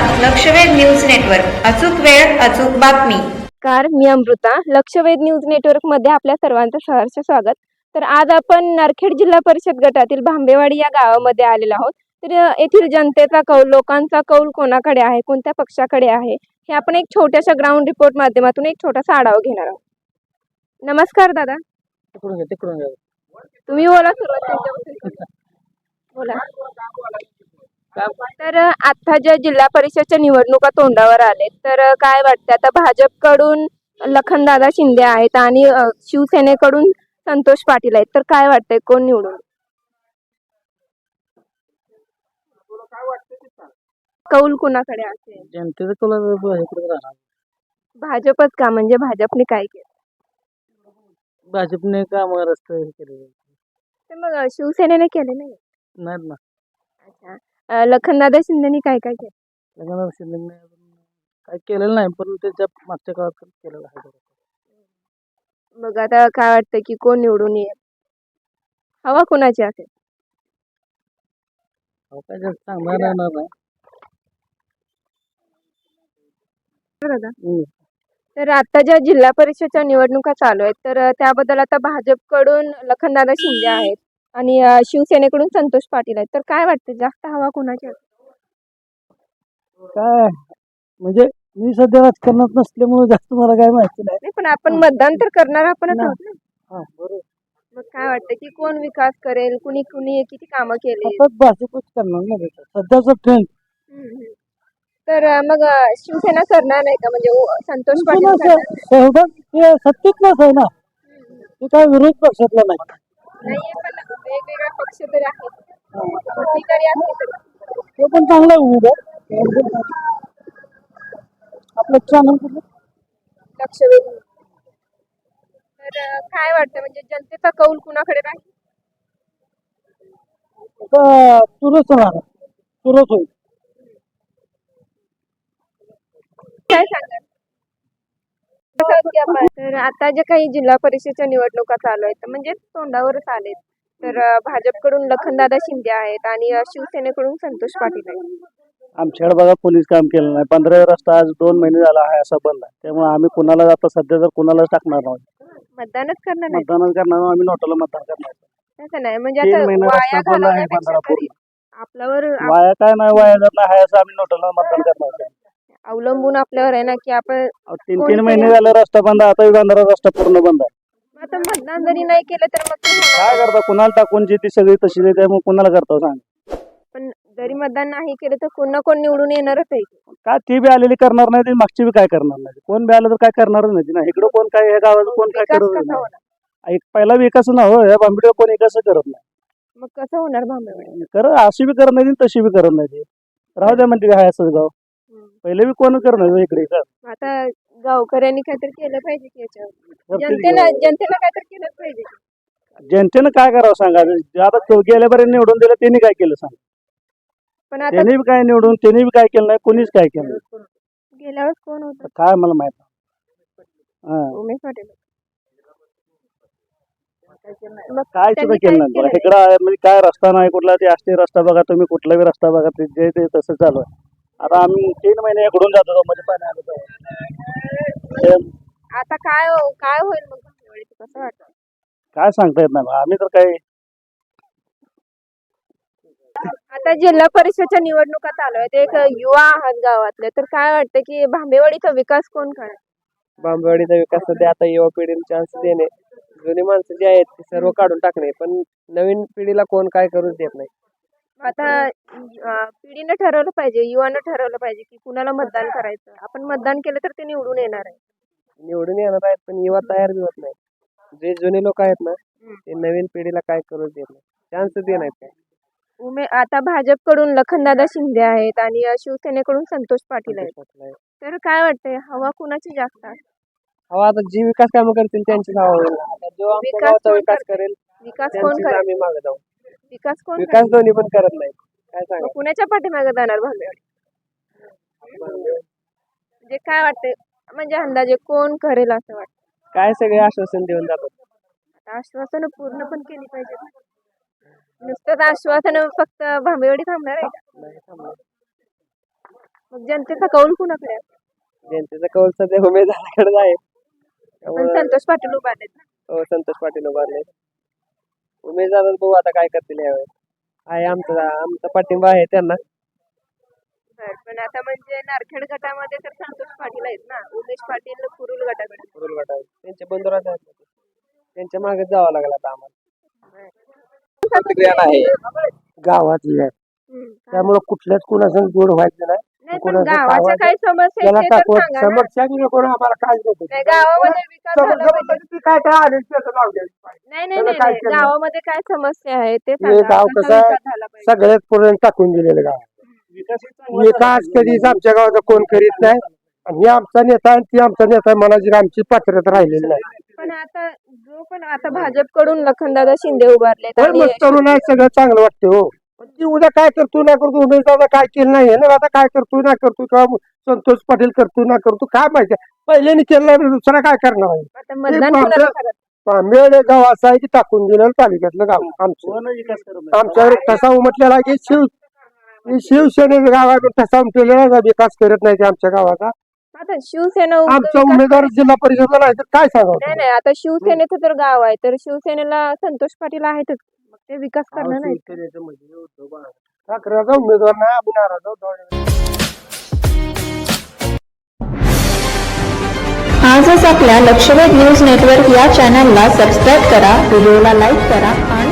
लक्षवेध news network. अचूक वेळ अचूक बातमी. नमस्कार, मी अमृता. लक्षवेध न्यूज नेटवर्क मध्ये आपल्या सर्वांचं सहर्ष स्वागत. तर आज आपण नरखेड जिल्हा परिषद गटातील भांबेवाडी या गावामध्ये आलेलो आहोत. तर येथील जनतेचा कौल, लोकांचा कौल कोणाकडे आहे, कोणत्या पक्षाकडे आहे, हे आपण एक छोट्याशा ग्राउंड रिपोर्ट माध्यमातून एक छोटासा आढावा घेणार आहोत. नमस्कार दादा. तिकडून घ्या. तुम्ही बोला सुरुवात. बोला. तर आता ज्या जिल्हा परिषदच्या निवडणुका तोंडावर आले, तर काय वाटतं आता भाजपकडून लखनदादा शिंदे आहेत आणि शिवसेनेकडून संतोष पाटील आहेत, तर काय वाटतंय कोण निवडून? कौल कुणाकडे असेल? जनतेचं कौल इकडे राहणार. भाजपच का, म्हणजे भाजपने काय केलं? भाजपने काम रस्ते हे केले तर मग शिवसेनेने केले नाही नाहीत ना. अच्छा. लखनदादा शिंदेनी काय काय केलं? लग्न शिंदेने काय केलेलं नाही, पण त्याच्या मागच्या काळात केलेलं आहे. मग आता काय वाटतं की कोण निवडून येईल? हवा कुणाची असेल? काय जास्त चांगला राहणार नाही. तर आता ज्या जिल्हा परिषदच्या निवडणुका चालू आहेत, तर त्याबद्दल आता भाजपकडून लखनदादा शिंदे आहेत आणि शिवसेनेकडून संतोष पाटील आहेत, तर काय वाटतं जास्त हवा कोणाची असेल? काय म्हणजे मी सध्या राजकारणात नसल्यामुळे जास्त मला काय माहिती नाही. नाही, पण आपण मतदान तर करणार आपणच आहोत ना. हा बरोबर. मग काय वाटतं की कोण विकास करेल, कुणी कुणी किती कामं केली? आता भाजपच करणार ना सध्याचा ट्रेंड. तर मग शिवसेना करणार नाही का, म्हणजे संतोष पाटील करणार? ते सत्तेतलाच आहे ना, ते काय विरोध पक्षातला नाही. नाहीये, पण वेगवेगळे पक्ष तरी आहेत, कुठली तरी असली तरी. तो पण चांगला उमेदवार आपलं चॅनल कुठलं लक्षवेध. तर काय वाटतं म्हणजे जनतेचा कौल कुणाकडे राहील? तुरंत होणार, तुरंत होईल. काय सांगाल? तर आता जे काही जिल्हा परिषदच्या निवडणुका चालू आहेत, म्हणजे तोंडावरच आलेत, तर भाजपकडून लखनदादा शिंदे आहेत आणि शिवसेनेकडून संतोष पाटील आहेत. आमच्याकडे बघा पोलीस काम केलं नाही. 15 रस्ता आज 2 महिने झाला आहे असा बंद आहे. त्यामुळे आम्ही कुणाला आता सध्या तर कुणालाच टाकणार नाही. मतदानच करणार नाही? मतदान करणार, आम्ही नोटाला मतदान करणार. तसं नाही, म्हणजे 3 आता महिने वाया रस्ता बंद आहे. घालवण्यापेक्षा 15 तरी पूर्ण आपल्यावर वाया काय नाही, वाया जात नाही आहे असं आम्ही नोटाला मतदान करणार. अवलंबून आपल्यावर आहे ना की आपण 3 महिने झाले रस्ता बंद आहे. आता 15 रस्ता पूर्ण बंद आहे. आता मतदान जरी नाही केलं तर मग काय करता, कुणाला टाकून जी ती सगळी तशी त्यामुळे कुणाला करता सांग. पण जरी मतदान नाही केलं तर कोण ना कोण निवडून येणारच आहे. काय ती बी आलेली करणार नाही, ती मागची बी काय करणार नाही. कोण बी आलं तर काय करणारच नाही ना. इकडं कोण काय, ह्या गावाचं कोण काय विकास करत कसा नाही. होणार? एक पहिला विकास ना हो, या बांबडीवर कोण विकास करत नाही. मग कसं होणार भांबेवाडी? अशी बी करत नाही तशी बी करत नाही. राहू द्या म्हणते काय असं गाव. पहिले बी कोण करणार इकडे का. आता गावकऱ्यांनी काहीतरी केलं पाहिजे की याच्यावर. जनतेला काहीतरी केलं पाहिजे. जनतेनं काय करावं सांगा. आता गेल्यापर्यंत निवडून दिलं त्यांनी काय केलं सांग. पण आता त्यांनी बी काय निवडून, त्यांनी बी काय केलं नाही, कोणीच काय केलं नाही. गेल्यावर कोण होतं? काय मला माहित नाही. उमेश पाटील. मग काय सुद्धा केलं नाही बघा. इकडं म्हणजे काय रस्ता नाही कुठला, ते असते रस्ता बघा तुम्ही, कुठला बी रस्ता बघा, ते जे ते तसं चालू आहे. आता आम्ही 3 महिने इकडून जातो मध्ये पाणी आलं तर. आता काय काय होईल मग भांबेवाडीचं, कसं वाटतं? काय सांगता येत नाही. आम्ही तर काय आता जिल्हा परिषदच्या निवडणुका चालू आहेत, एक युवा आहात गावातले, तर काय वाटतं की भांबेवाडीचा विकास कोण करेल? भांबेवाडीचा विकास सध्या आता युवा पिढीला चान्स देणे, जुनी माणसं जी आहेत ती सर्व काढून टाकणे, पण नवीन पिढीला कोण काय करूच देत नाही. आता पिढीनं ठरवलं पाहिजे, युवानं ठरवलं पाहिजे की कुणाला मतदान करायचं. आपण मतदान केलं तर ते निवडून येणार आहे. निवडून येणार आहेत पण युवा तयार बी होत नाही. जे जुने लोक आहेत ना ते नवीन पिढीला काय करूच देत नाही, चान्स देत नाहीत काय. आता भाजपकडून लखनदादा शिंदे आहेत आणि शिवसेनेकडून संतोष पाटील आहेत, तर काय वाटतंय हवा कुणाची जास्त आहे? हवा आता जी विकास कामं करतील त्यांचीच हवा होईल. आता जो आमच्या गावाचा विकास करेल विकास कोण त्यांचीच करेल? आम्ही मागे जाऊ. विकास कोण विकास दोन्ही पण करत नाही, काय करेल? सांगा. मग कुणाच्या पाठीमागे जाणार भांबेवाडी? म्हणजे काय वाटतंय, म्हणजे अंदाजे कोण करेल असं वाटतं? काय सगळे आश्वासन देऊन जातात. आता आश्वासनं पूर्ण पण केली पाहिजेत. नुसतं आश्वासन फक्त भांबेवाडी थांबणार आहे का? नाही थांबणार. मग जनतेचा कौल कुणाकडे आहे? जनतेचा कौल सध्या उमेदवाराकडे आहे. पण त्यामुळं संतोष पाटील उभारलेत ना. संतोष पाटील उभारले. उमेदवार बघू आता काय करतील यावेळेस. आहे आमचा पाठिंबा आहे त्यांना. बरं, पण आता म्हणजे नारखेड गटामध्ये तर संतोष पाटील आहेत ना, उमेश पाटील कुरुल गटाकडे. कुरुल गटावर त्यांचे बंधुराज आहेत ना ते. त्यांच्या मागे जावं लागलं आता आम्हाला. आहे गावातली आहे हम्म. त्यामुळे कुठल्याच कुणाचं गोड व्हायचं नाही. नाही पण कोणाचं गावाच्या गावाचं- काही समस्या त्याला आहेत ते तर टाकवत सांगा ना. समस्या बी नको ना आम्हाला काय नको. नाही, गावामध्ये विकास झाला पाहिजे. काय काय आले त्याचं नाव द्यायचं. नाही नाही त्याला नाही काय नाही. केलं? गावामध्ये काय समस्या आहे ते हे सांगा. गाव कसा कसं आहे, विकास झाला पाहिजे. सगळ्यात पूर्ण टाकून दिलेलं गाव. विकास चांगला विकास कधीच आमच्या गावाचा कोण करीत नाही. आणि हे आमचा नेता आणि ती आमचा नेता म्हणायची आमची पात्रता राहिलेली नाही. पण आता भाजपकडून लखनदादा शिंदे उभारलेत तर आणि मग तरुण आहे सगळं चांगलं वाटतं हो. पण ती उद्या काय करतो ना करतो उमेदवार काय केलं नाही ना आता काय करतो ना करतो किंवा संतोष पाटील करतो ना करतो काय माहिती. पहिल्याने केलं नाही, दुसरा काय करणार आहे. आता मतदान ते कुणाला आमचं- करत? मेळ गाव असं आहे की टाकून दिलेलं तालुक्यातलं गाव आमचं. कोण विकास करत नाही. आमच्यावर ठसा उमटलेला आहे की शिवसेनेचं गाव आहे पण ठसा उमटलेला विकास करत नाही ते आमच्या गावाचा. आता शिवसेना आमचा विकास- उमेदवार जिल्हा परिषदला नाही तर काय सांगावं. नाही नाही, आता शिवसेनेचं तर गाव आहे तर शिवसेनेला संतोष पाटील आहेतच, मग ते विकास करणार नाही. ठाकरेचा उमेदवार नाही आम्ही नाराज आहोत. आजच आपल्या लक्षवेध न्यूज नेटवर्क या चॅनलला सबस्क्राईब करा, व्हिडिओला लाईक करा आणि